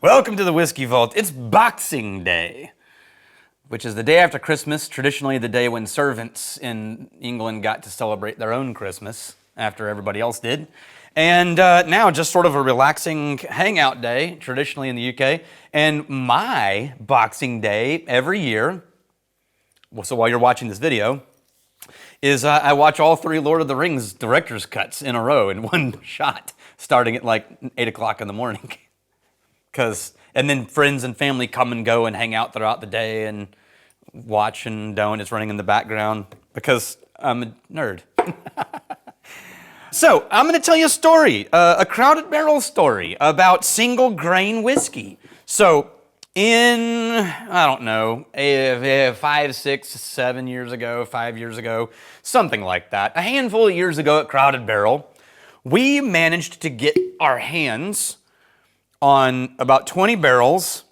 Welcome to the Whiskey Vault. It's Boxing Day, which is the day after Christmas, traditionally the day when servants in England got to celebrate their own Christmas after everybody else did. And now just sort of a relaxing hangout day, traditionally in the UK. And my Boxing Day every year, so while you're watching this video, is I watch all three Lord of the Rings director's cuts in a row in one shot, starting at like 8 o'clock in the morning. And then friends and family come and go and hang out throughout the day and watch and don't. It's running in the background because I'm a nerd. So I'm going to tell you a story, a Crowded Barrel story about single grain whiskey. So in, I don't know, 5, 6, 7 years ago, 5 years ago, something like that, a handful of years ago at Crowded Barrel, we managed to get our hands on about 20 barrels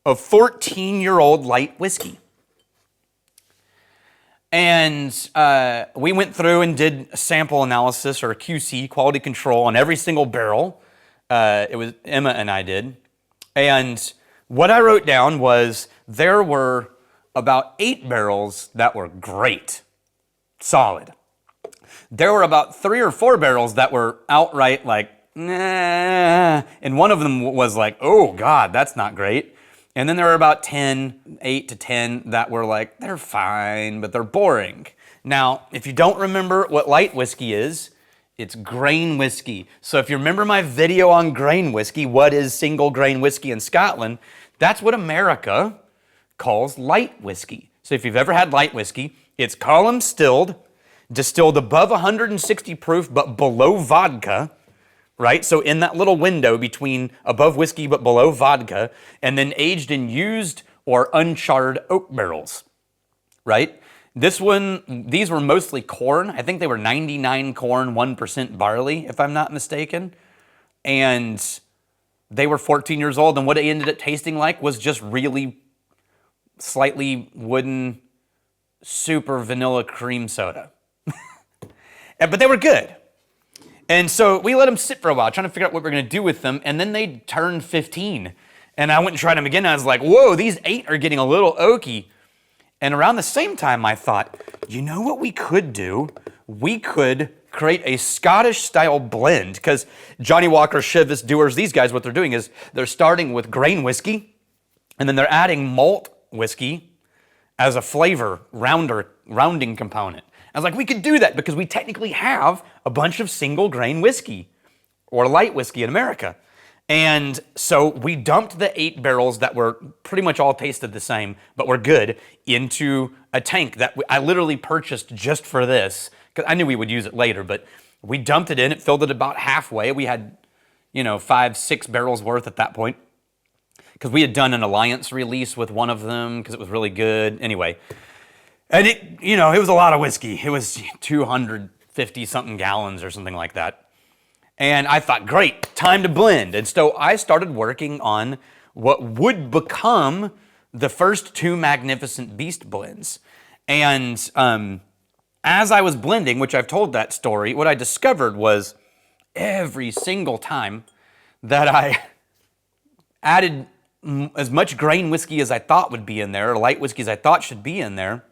of 14-year-old light whiskey. And we went through and did a sample analysis, or QC, quality control, on every single barrel. It was Emma and I did. And what I wrote down was there were about 8 barrels that were great, solid. There were about 3 or 4 barrels that were outright like, nah, and one of them was like, oh God, that's not great. And then there were about 8 to 10 that were like, they're fine, but they're boring. Now, if you don't remember what light whiskey is, it's grain whiskey. So if you remember my video on grain whiskey, what is single grain whiskey in Scotland, that's what America calls light whiskey. So if you've ever had light whiskey, it's column distilled above 160 proof, but below vodka, right? So in that little window between above whiskey but below vodka, and then aged in used or uncharred oak barrels, right? These were mostly corn. I think they were 99 corn, 1% barley, if I'm not mistaken. And they were 14 years old, and what it ended up tasting like was just really slightly wooden, super vanilla cream soda. But they were good. And so we let them sit for a while, trying to figure out what we're going to do with them. And then they turned 15. And I went and tried them again. And I was like, whoa, these 8 are getting a little oaky. And around the same time, I thought, you know what we could do? We could create a Scottish-style blend. Because Johnny Walker, Chivas, Dewar's, these guys, what they're doing is they're starting with grain whiskey. And then they're adding malt whiskey as a flavor rounding component. I was like, we could do that because we technically have a bunch of single grain whiskey or light whiskey in America. And so we dumped the 8 barrels that were pretty much all tasted the same, but were good, into a tank that I literally purchased just for this, because I knew we would use it later, but we dumped it in, it filled it about halfway. We had, 5, 6 barrels worth at that point, because we had done an alliance release with one of them because it was really good. Anyway. And it was a lot of whiskey. It was 250-something gallons or something like that. And I thought, great, time to blend. And so I started working on what would become the first 2 Magnificent Beast blends. And as I was blending, which I've told that story, what I discovered was every single time that I added as much grain whiskey as I thought would be in there, or light whiskey as I thought should be in there,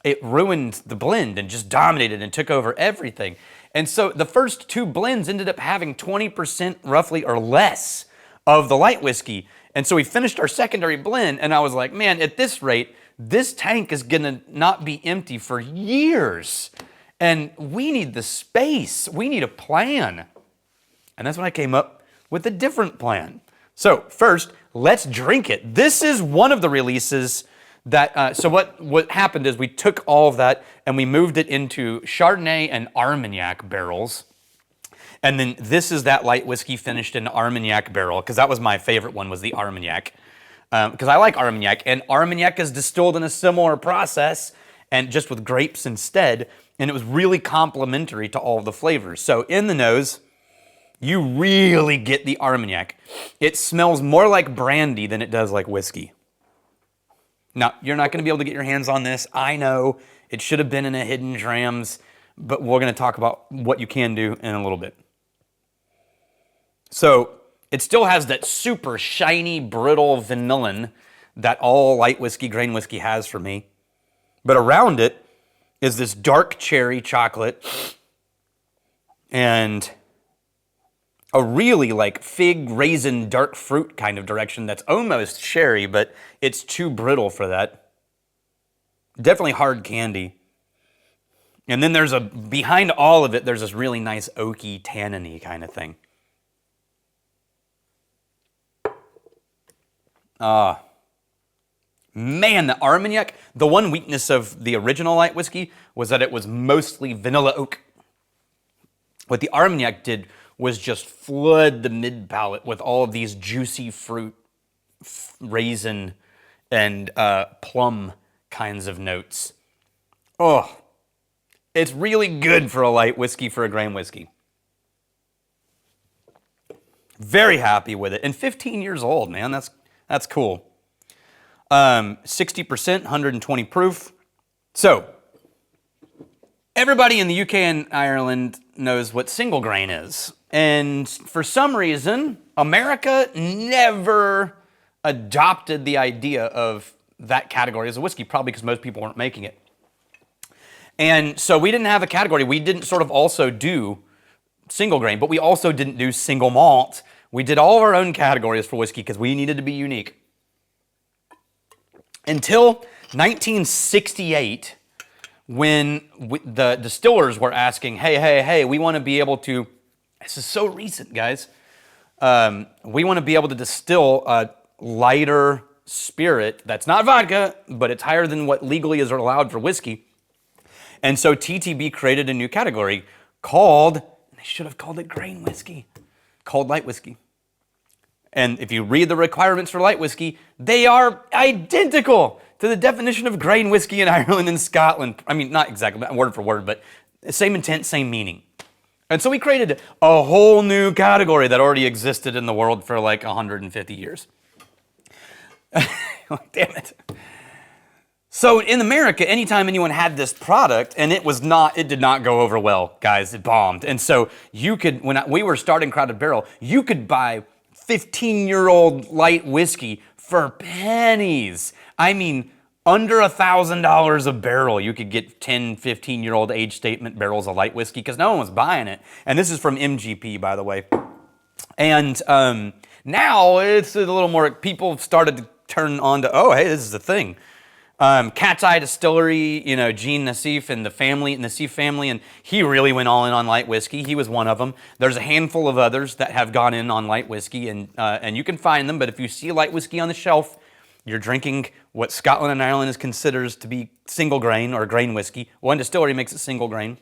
it ruined the blend and just dominated and took over everything. And so the first 2 blends ended up having 20% roughly or less of the light whiskey. And so we finished our secondary blend, and I was like, man, at this rate, this tank is gonna not be empty for years. And we need the space. We need a plan. And that's when I came up with a different plan. So first, let's drink it. This is one of the releases that, so what happened is we took all of that and we moved it into Chardonnay and Armagnac barrels. And then this is that light whiskey finished in Armagnac barrel, because that was my favorite one, was the Armagnac. Because I like Armagnac, and Armagnac is distilled in a similar process, and just with grapes instead, and it was really complementary to all of the flavors. So in the nose, you really get the Armagnac. It smells more like brandy than it does like whiskey. Now, you're not going to be able to get your hands on this. I know it should have been in a hidden drams, but we're going to talk about what you can do in a little bit. So It still has that super shiny, brittle vanillin that all light whiskey, grain whiskey has for me. But around it is this dark cherry chocolate and a really like fig, raisin, dark fruit kind of direction that's almost sherry, but it's too brittle for that. Definitely hard candy. And then behind all of it, there's this really nice oaky, tanniny kind of thing. Man, the Armagnac, the one weakness of the original light whiskey was that it was mostly vanilla oak. What the Armagnac did was just flood the mid-palate with all of these juicy fruit, raisin, and plum kinds of notes. Oh, it's really good for a light whiskey, for a grain whiskey. Very happy with it. And 15 years old, man, that's cool. 60%, 120 proof. So, everybody in the UK and Ireland knows what single grain is. And for some reason, America never adopted the idea of that category as a whiskey, probably because most people weren't making it. And so we didn't have a category. We didn't sort of also do single grain, but we also didn't do single malt. We did all of our own categories for whiskey because we needed to be unique. Until 1968, when the distillers were asking, hey, we want to be able to, this is so recent, guys, we want to be able to distill a lighter spirit that's not vodka, but it's higher than what legally is allowed for whiskey. And so TTB created a new category called, they should have called it grain whiskey, called light whiskey. And if you read the requirements for light whiskey, they are identical to the definition of grain whiskey in Ireland and Scotland. I mean, not exactly word for word, but same intent, same meaning. And so we created a whole new category that already existed in the world for like 150 years. Damn it. So in America, anytime anyone had this product, and it did not go over well, guys, it bombed. And so you could, we were starting Crowded Barrel, you could buy 15-year-old light whiskey for pennies. I mean, under $1,000 a barrel, you could get 10, 15-year-old age statement barrels of light whiskey because no one was buying it. And this is from MGP, by the way. And now it's a little more, people have started to turn on to, oh, hey, this is a thing. Cat's Eye Distillery, Gene Nassif and the Nassif family, and he really went all in on light whiskey. He was one of them. There's a handful of others that have gone in on light whiskey, and you can find them, but if you see light whiskey on the shelf, you're drinking what Scotland and Ireland is considers to be single grain or grain whiskey. One distillery makes it single grain.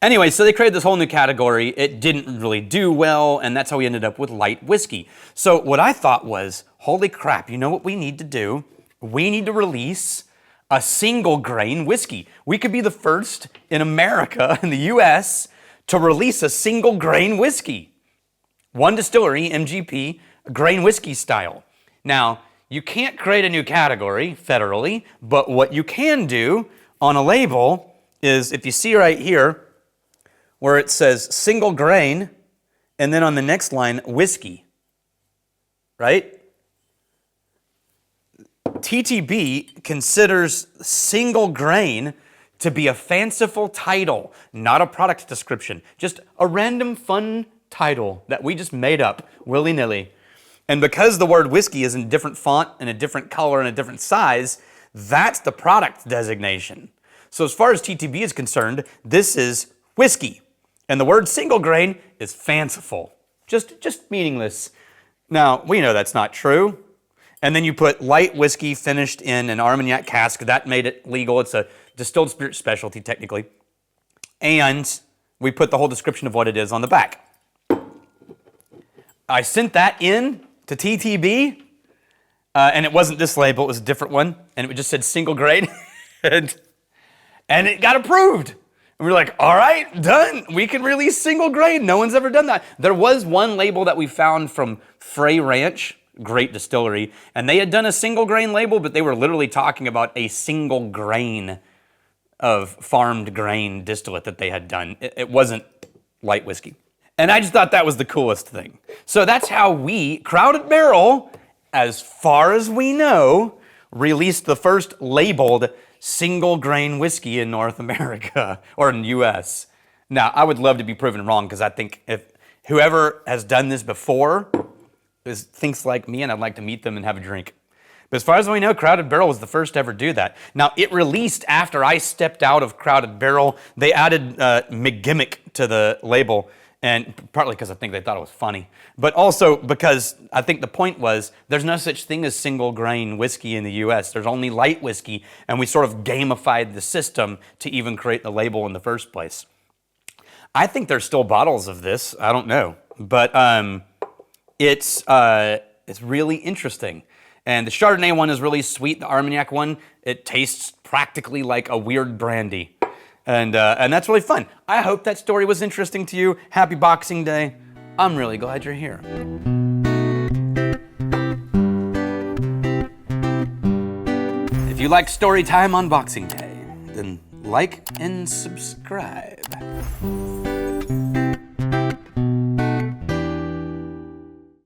Anyway, so they created this whole new category. It didn't really do well, and that's how we ended up with light whiskey. So what I thought was, holy crap, you know what we need to do? We need to release a single grain whiskey. We could be the first in America, in the US, to release a single grain whiskey. One distillery, MGP, grain whiskey style. Now, you can't create a new category federally, but what you can do on a label is, if you see right here, where it says single grain, and then on the next line, whiskey, right? TTB considers single grain to be a fanciful title, not a product description, just a random fun title that we just made up willy-nilly. And because the word whiskey is in a different font and a different color and a different size, that's the product designation. So as far as TTB is concerned, this is whiskey. And the word single grain is fanciful, just meaningless. Now, we know that's not true. And then you put light whiskey finished in an Armagnac cask. That made it legal. It's a distilled spirit specialty, technically. And we put the whole description of what it is on the back. I sent that in to TTB, and it wasn't this label. It was a different one. And it just said single grain. and it got approved. And we were like, all right, done. We can release single grain. No one's ever done that. There was one label that we found from Frey Ranch, great distillery, and they had done a single grain label, but they were literally talking about a single grain of farmed grain distillate that they had done. It wasn't light whiskey. And I just thought that was the coolest thing. So that's how we, Crowded Barrel, as far as we know, released the first labeled single grain whiskey in North America, or in the US. Now, I would love to be proven wrong, because I think if whoever has done this before thinks like me, and I'd like to meet them and have a drink. But as far as we know, Crowded Barrel was the first to ever do that. Now, it released after I stepped out of Crowded Barrel. They added McGimmick to the label, and partly because I think they thought it was funny, but also because I think the point was there's no such thing as single grain whiskey in the US. There's only light whiskey, and we sort of gamified the system to even create the label in the first place. I think there's still bottles of this. I don't know, but it's really interesting. And the Chardonnay one is really sweet. The Armagnac one, it tastes practically like a weird brandy. And that's really fun. I hope that story was interesting to you. Happy Boxing Day. I'm really glad you're here. If you like story time on Boxing Day, then like and subscribe.